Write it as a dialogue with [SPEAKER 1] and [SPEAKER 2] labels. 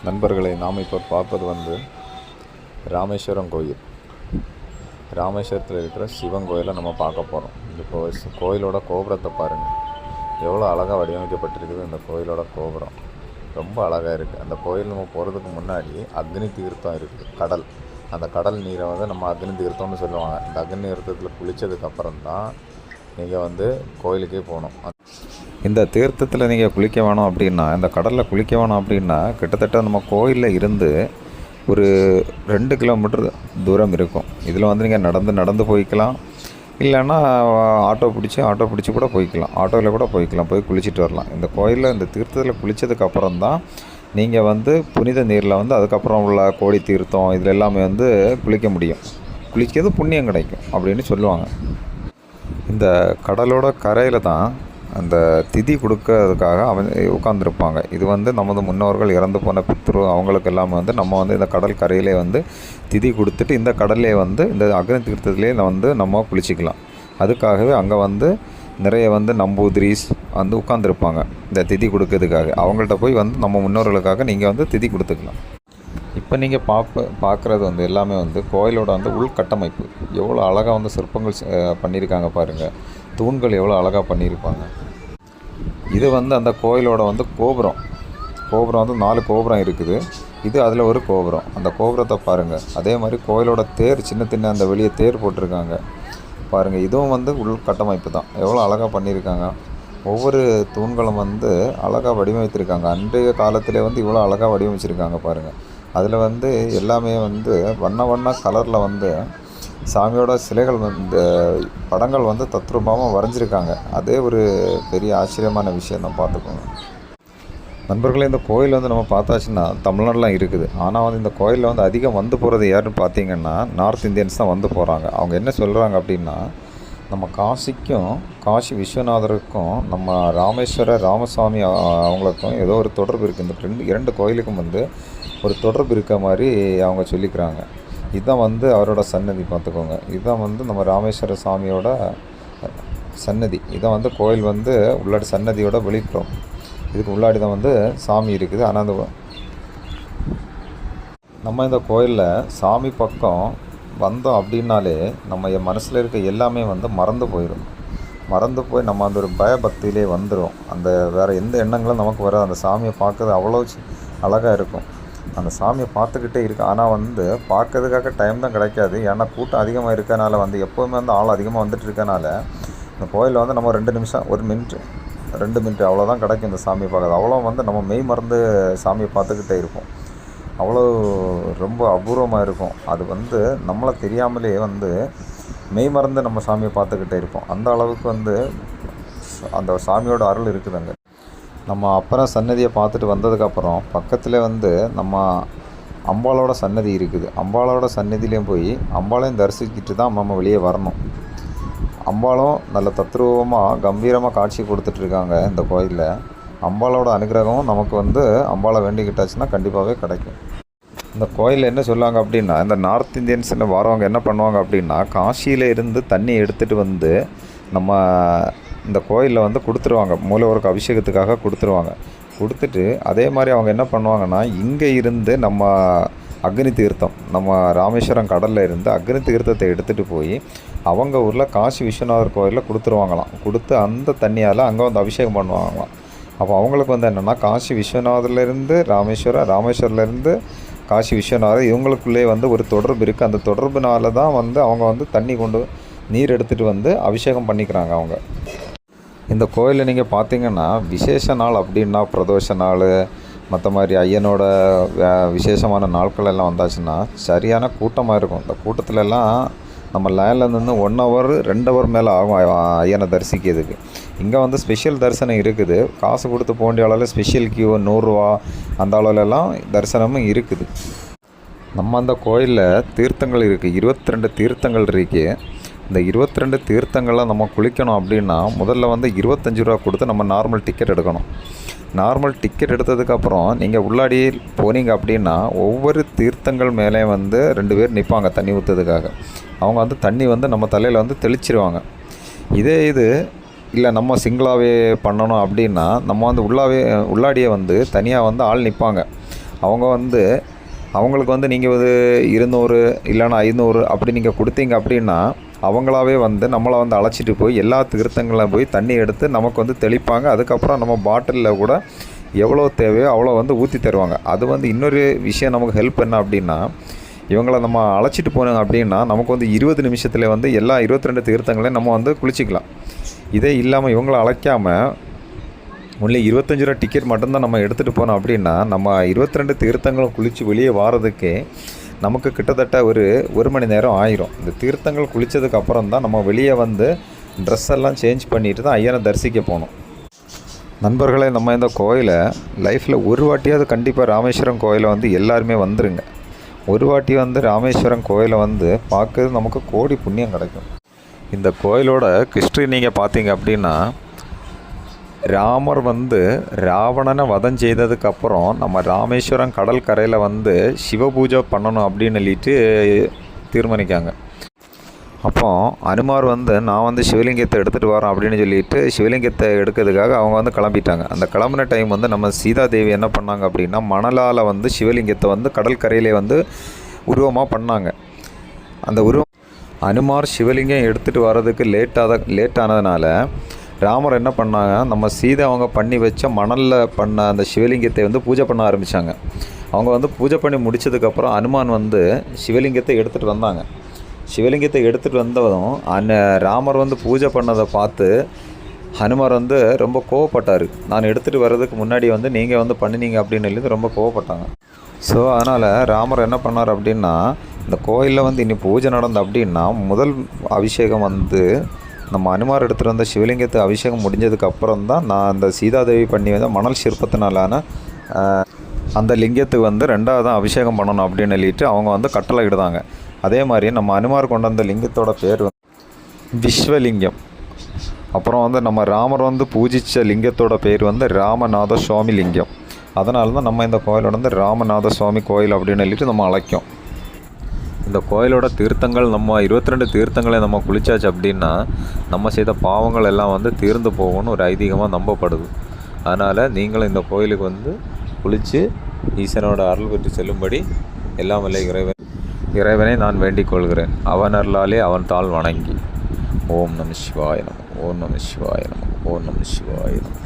[SPEAKER 1] நண்பர்களை நாம் இப்போ பார்ப்பது ராமேஸ்வரம் கோயில். ராமேஸ்வரத்தில் இருக்கிற சிவன் கோயிலை நம்ம பார்க்க போகிறோம். இந்த கோயிலோட கோபுரத்தை பாருங்கள், எவ்வளோ அழகாக வடிவமைக்கப்பட்டிருக்குது. இந்த கோயிலோட கோபுரம் ரொம்ப அழகாக இருக்குது. அந்த கோயில் நம்ம போகிறதுக்கு முன்னாடி அக்னி தீர்த்தம் இருக்குது, கடல். அந்த கடல் நீரை நம்ம அக்னி தீர்த்தம்னு சொல்லுவாங்க. இந்த அக்னி தீர்த்தத்தில் குளித்ததுக்கப்புறம் தான் நீங்கள் கோயிலுக்கே போகணும். இந்த தீர்த்தத்தில் நீங்கள் குளிக்க வேணும் அப்படின்னா, இந்த கடலில் குளிக்க வேணும் அப்படின்னா கிட்டத்தட்ட நம்ம கோயிலில் இருந்து ஒரு 2 கிலோமீட்டர் தூரம் இருக்கும். இதில் நீங்கள் நடந்து போய்க்கலாம், இல்லைன்னா ஆட்டோ பிடிச்சி கூட போய்க்கலாம். ஆட்டோவில் கூட போய்க்கலாம், போய் குளிச்சுட்டு வரலாம். இந்த கோயிலில் இந்த தீர்த்தத்தில் குளித்ததுக்கப்புறம் தான் நீங்கள் புனித நீரில் அதுக்கப்புறம் உள்ள கோடி தீர்த்தம் இதில் எல்லாமே குளிக்க முடியும். குளிக்கிறது புண்ணியம் கிடைக்கும் அப்படின்னு சொல்லுவாங்க. இந்த கடலோட கரையில் தான் அந்த திதி கொடுக்கறதுக்காக உட்காந்துருப்பாங்க. இது நமது முன்னோர்கள் இறந்து போன பித்ரு அவங்களுக்கு எல்லாமே நம்ம இந்த கடல் கரையிலே திதி கொடுத்துட்டு இந்த கடல்லே இந்த அக்னி தீர்த்தத்திலே நம்ம குளிச்சிக்கலாம். அதுக்காகவே அங்கே நிறைய நம்பூதிரிஸ் உட்காந்துருப்பாங்க இந்த திதி கொடுக்கறதுக்காக. அவங்கள்ட்ட போய் நம்ம முன்னோர்களுக்காக நீங்கள் திதி கொடுத்துக்கலாம். இப்போ நீங்கள் பார்க்குறது எல்லாமே கோயிலோட உள்கட்டமைப்பு எவ்வளோ அழகாக சிற்பங்கள் பண்ணியிருக்காங்க பாருங்கள். தூண்கள் எவ்வளோ அழகாக பண்ணியிருப்பாங்க. இது அந்த கோயிலோட கோபுரம் 4 கோபுரம் இருக்குது. இது அதில் ஒரு கோபுரம். அந்த கோபுரத்தை பாருங்கள். அதே மாதிரி கோயிலோட தேர் சின்ன அந்த வெளியே தேர் போட்டிருக்காங்க பாருங்கள். இதுவும் உள்கட்டமைப்பு தான். எவ்வளோ அழகாக பண்ணியிருக்காங்க. ஒவ்வொரு தூண்களும் அழகாக வடிவமைத்திருக்காங்க. அன்றைய காலத்திலே இவ்வளோ அழகாக வடிவமைச்சிருக்காங்க பாருங்கள். அதில் எல்லாமே வண்ண கலரில் சாமியோட சிலைகள் படங்கள் தத்ரூபமாக வரைஞ்சிருக்காங்க. அதே ஒரு பெரிய ஆச்சரியமான விஷயம் தான், பார்த்துக்கோங்க நண்பர்களே. இந்த கோயில் நம்ம பார்த்தாச்சுன்னா தமிழ்நாடுலாம் இருக்குது. ஆனால் இந்த கோயிலில் அதிகம் போகிறது யாருன்னு பார்த்தீங்கன்னா நார்த் இந்தியன்ஸ் தான் போகிறாங்க. அவங்க என்ன சொல்கிறாங்க அப்படின்னா, நம்ம காசிக்கும் காசி விஸ்வநாதருக்கும் நம்ம ராமேஸ்வர ராமசாமி அவங்களுக்கும் ஏதோ ஒரு தொடர்பு இருக்குது. இந்த 2 கோயிலுக்கும் ஒரு தொடர்பு இருக்க மாதிரி அவங்க சொல்லிக்கிறாங்க. இதுதான் அவரோட சன்னதி, பார்த்துக்கோங்க. இதுதான் நம்ம ராமேஸ்வர சாமியோட சன்னதி. இதான் கோயில் உள்ளாடி சன்னதியோட வெளிப்புறம். இதுக்கு உள்ளாடி தான் சாமி இருக்குது. ஆனால் நம்ம இந்த கோயிலில் சாமி பக்கம் வந்தோம் அப்படின்னாலே நம்ம மனசில் இருக்க எல்லாமே மறந்து போயிடும். மறந்து போய் நம்ம ஒரு பயபக்தியிலே வந்துடும். அந்த வேறு எந்த எண்ணங்களும் நமக்கு வராது. அந்த சாமியை பார்க்கறது அவ்வளோ அழகாக இருக்கும். அந்த சாமியை பார்த்துக்கிட்டே இருக்கு. ஆனால் பார்க்கறதுக்காக டைம் தான் கிடைக்காது. ஏன்னா கூட்டம் அதிகமாக இருக்கனால எப்போவுமே ஆள் அதிகமாக வந்துட்டு இருக்கனால இந்த கோயிலில் நம்ம 2 நிமிஷம் 1 மினிட் 2 மினிட் அவ்வளோதான் கிடைக்கும் இந்த சாமியை பார்க்குறது. அவ்வளோ நம்ம மெய் மறந்து சாமியை பார்த்துக்கிட்டே இருப்போம். அவ்வளோ ரொம்ப அபூர்வமாக இருக்கும். அது நம்மளை தெரியாமலே மெய் மறந்து நம்ம சாமியை பார்த்துக்கிட்டே இருப்போம். அந்த அளவுக்கு அந்த சாமியோட அருள் இருக்குது அங்கே. நம்ம அப்புறம் சன்னதியை பார்த்துட்டு வந்ததுக்கப்புறம் பக்கத்தில் நம்ம அம்பாளோட சன்னதி இருக்குது. அம்பாளோட சன்னதியிலையும் போய் அம்பாளையும் தரிசிக்கிட்டு தான் நம்ம வெளியே வரணும். அம்பாளும் நல்ல தத்ரூபமாக கம்பீரமாக காட்சி கொடுத்துட்ருக்காங்க இந்த கோயிலில். அம்பாளோட அனுகிரகம் நமக்கு அம்பாளை வேண்டிக்கிட்டாச்சுன்னா கண்டிப்பாகவே கிடைக்கும். இந்த கோயிலில் என்ன சொல்லுவாங்க அப்படின்னா, இந்த நார்த் இந்தியன்ஸில் வரவங்க என்ன பண்ணுவாங்க அப்படின்னா, காசியில் இருந்து தண்ணி எடுத்துகிட்டு நம்ம இந்த கோயிலில் கொடுத்துருவாங்க. மூலவருக்கு அபிஷேகத்துக்காக கொடுத்துருவாங்க. கொடுத்துட்டு அதே மாதிரி அவங்க என்ன பண்ணுவாங்கன்னா, இங்கே இருந்து நம்ம அக்னி தீர்த்தம் நம்ம ராமேஸ்வரம் கடலில் இருந்து அக்னி தீர்த்தத்தை எடுத்துகிட்டு போய் அவங்க ஊரில் காசி விஸ்வநாதர் கோயிலில் கொடுத்துருவாங்களாம். கொடுத்து அந்த தண்ணியால் அங்கே அபிஷேகம் பண்ணுவாங்களாம். அப்போ அவங்களுக்கு என்னென்னா, காசி விஸ்வநாதர்லேருந்து ராமேஸ்வரிலேருந்து காசி விஸ்வநாதர் இவங்களுக்குள்ளே ஒரு தொடர்பு இருக்குது. அந்த தொடர்புனால தான் அவங்க தண்ணி கொண்டு நீர் எடுத்துகிட்டு அபிஷேகம் பண்ணிக்கிறாங்க அவங்க. இந்த கோயிலில் நீங்கள் பார்த்தீங்கன்னா விசேஷ நாள் அப்படின்னா பிரதோஷ நாள், மற்ற மாதிரி ஐயனோட விசேஷமான நாட்கள் எல்லாம் வந்தாச்சுன்னா சரியான கூட்டமாக இருக்கும். இந்த கூட்டத்திலலாம் நம்ம லைனில் நின்று 1 ஹவர் 2 ஹவர் மேலே ஆகும் ஐயனை தரிசிக்கிறதுக்கு. இங்கே ஸ்பெஷல் தரிசனம் இருக்குது. காசு கொடுத்து போண்டிய அளவில் ஸ்பெஷல் கியூ 100 ரூபா அந்த அளவுலலாம் தரிசனமும் இருக்குது. நம்ம அந்த கோயிலில் தீர்த்தங்கள் இருக்குது, 22 தீர்த்தங்கள் இருக்குது. இந்த 22 தீர்த்தங்களில் நம்ம குளிக்கணும் அப்படின்னா முதல்ல 25 ரூபா கொடுத்து நம்ம நார்மல் டிக்கெட் எடுக்கணும். நார்மல் டிக்கெட் எடுத்ததுக்கப்புறம் நீங்கள் உள்ளாடி போனீங்க அப்படின்னா ஒவ்வொரு தீர்த்தங்கள் மேலே 2 பேர் நிற்பாங்க தண்ணி ஊற்றுறதுக்காக. அவங்க தண்ணி நம்ம தலையில் தெளிச்சிருவாங்க. இது இல்லை நம்ம சிங்கிளாகவே பண்ணணும் அப்படின்னா நம்ம உள்ளாடியே தனியாக ஆள் நிற்பாங்க. அவங்க வந்து அவங்களுக்கு வந்து நீங்கள் ஒரு 200 இல்லைன்னா 500 அப்படி நீங்கள் கொடுத்தீங்க அப்படின்னா அவங்களாவே வந்து நம்மளை வந்து அழைச்சிட்டு போய் எல்லா தீர்த்தங்களில் போய் தண்ணி எடுத்து நமக்கு வந்து தெளிப்பாங்க. அதுக்கப்புறம் நம்ம பாட்டிலில் கூட எவ்வளோ தேவையோ அவ்வளோ வந்து ஊற்றி தருவாங்க. அது வந்து இன்னொரு விஷயம் நமக்கு ஹெல்ப் என்ன அப்படின்னா, இவங்கள நம்ம அழைச்சிட்டு போனோங்க அப்படின்னா நமக்கு வந்து 20 நிமிஷத்தில் வந்து எல்லா 22 தீர்த்தங்களையும் நம்ம வந்து குளிச்சிக்கலாம். இதே இல்லாமல் இவங்கள அழைக்காமல் ஒன்லி 25 ரூபா டிக்கெட் மட்டும்தான் நம்ம எடுத்துகிட்டு போனோம் அப்படின்னா நம்ம 22 தீர்த்தங்களும் குளித்து வெளியே வாரதுக்கே நமக்கு கிட்டத்தட்ட ஒரு மணி நேரம் ஆயிரும். இந்த தீர்த்தங்கள் குளித்ததுக்கு அப்புறம் தான் நம்ம வெளியே வந்து ட்ரெஸ் எல்லாம் சேஞ்ச் பண்ணிட்டு தான் ஐயனை தரிசிக்க போகணும். நண்பர்களே, நம்ம இந்த கோயிலை லைஃப்பில் ஒரு வாட்டியாவது கண்டிப்பாக ராமேஸ்வரம் கோயிலை வந்து எல்லாருமே வந்துருங்க. ஒரு வாட்டி வந்து ராமேஸ்வரம் கோயிலை வந்து பார்க்கறது நமக்கு கோடி புண்ணியம் கிடைக்கும். இந்த கோயிலோட ஹிஸ்ட்ரி நீங்கள் பார்த்தீங்க அப்படின்னா, ராமர் வந்து ராவணனை வதம் செய்ததுக்கப்புறம் நம்ம ராமேஸ்வரம் கடல் கரையில் வந்து சிவபூஜை பண்ணணும் அப்படின்னு சொல்லிட்டு தீர்மானிக்காங்க. அப்போ அனுமார் வந்து நான் வந்து சிவலிங்கத்தை எடுத்துகிட்டு வரேன் அப்படின்னு சொல்லிட்டு சிவலிங்கத்தை எடுக்கிறதுக்காக அவங்க வந்து கிளம்பிட்டாங்க. அந்த கிளம்புன டைம் வந்து நம்ம சீதாதேவி என்ன பண்ணாங்க அப்படின்னா, மணலால் வந்து சிவலிங்கத்தை வந்து கடல் கரையிலே வந்து உருவமாக பண்ணாங்க. அந்த அனுமார் சிவலிங்கம் எடுத்துகிட்டு வர்றதுக்கு லேட்டானதுனால ராமர் என்ன பண்ணாங்க, நம்ம சீதை அவங்க பண்ணி வச்ச மணலில் பண்ண அந்த சிவலிங்கத்தை வந்து பூஜை பண்ண ஆரம்பித்தாங்க. அவங்க வந்து பூஜை பண்ணி முடித்ததுக்கப்புறம் அனுமான் வந்து சிவலிங்கத்தை எடுத்துகிட்டு வந்தாங்க. சிவலிங்கத்தை எடுத்துகிட்டு வந்ததும் ராமர் வந்து பூஜை பண்ணதை பார்த்து ஹனுமார் வந்து ரொம்ப கோவப்பட்டார். நான் எடுத்துகிட்டு வர்றதுக்கு முன்னாடி வந்து நீங்கள் வந்து பண்ணினீங்க அப்படின்னு சொல்லி ரொம்ப கோவப்பட்டாங்க. ஸோ அதனால் ராமர் என்ன பண்ணார் அப்படின்னா, இந்த கோயிலில் வந்து இனி பூஜை நடந்த அப்படின்னா முதல் அபிஷேகம் வந்து நம்ம அனுமார் எடுத்துகிட்டு வந்த சிவலிங்கத்தை அபிஷேகம் முடிஞ்சதுக்கு அப்புறம் தான் நான் அந்த சீதாதேவி பண்ணி வந்த மணல் சிற்பத்தினாலான அந்த லிங்கத்துக்கு வந்து 2வது தான் அபிஷேகம் பண்ணணும் அப்படின்னு சொல்லிட்டு அவங்க வந்து கட்டளை இடுதாங்க. அதே மாதிரி நம்ம அனுமார் கொண்ட அந்த லிங்கத்தோட பேர் வந்து விஸ்வலிங்கம். அப்புறம் வந்து நம்ம ராமர் வந்து பூஜித்த லிங்கத்தோட பேர் வந்து ராமநாத சுவாமி லிங்கம். அதனால தான் நம்ம இந்த கோயிலோட வந்து ராமநாத சுவாமி கோயில் அப்படின்னு சொல்லிட்டு நம்ம அழைக்கும். இந்த கோயிலோட தீர்த்தங்கள் நம்ம 22 தீர்த்தங்களை நம்ம குளிச்சாச்சு அப்படின்னா நம்ம செய்த பாவங்கள் எல்லாம் வந்து தீர்ந்து போகும்னு ஒரு ஐதீகமாக நம்பப்படுது. அதனால் நீங்களும் இந்த கோயிலுக்கு வந்து குளித்து ஈசனோட அருள் பெற்று செல்லும்படி எல்லாம் வல்ல இறைவனை நான் வேண்டிக் கொள்கிறேன். அவன் அருளாலே அவன் தாள் வணங்கி. ஓம் நம சிவாய நம, ஓம் நம சிவாய நம, ஓம் நம சிவாய நம.